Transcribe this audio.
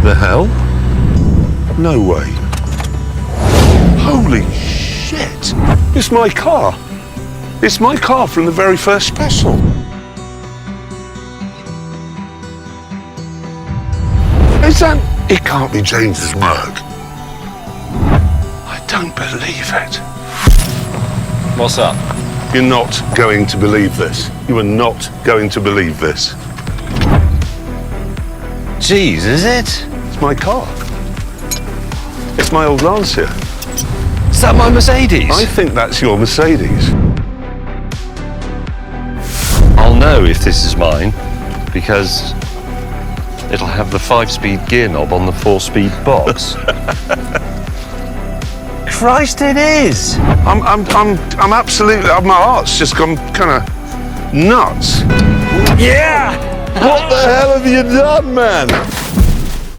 The hell? No way. Holy shit! It's my car. It's my car from the very first special. Is that... It can't be James's Merc. I don't believe it. What's up? You're not going to believe this. You are not going to believe this. Jeez, is it? It's my car. It's my old Lancia. Is that my Mercedes? I think that's your Mercedes. I'll know if this is mine, because it'll have the 5-speed gear knob on the 4-speed box. Christ, it is! I'm absolutely... My heart's just gone kind of nuts. Yeah! What the hell have you done, man?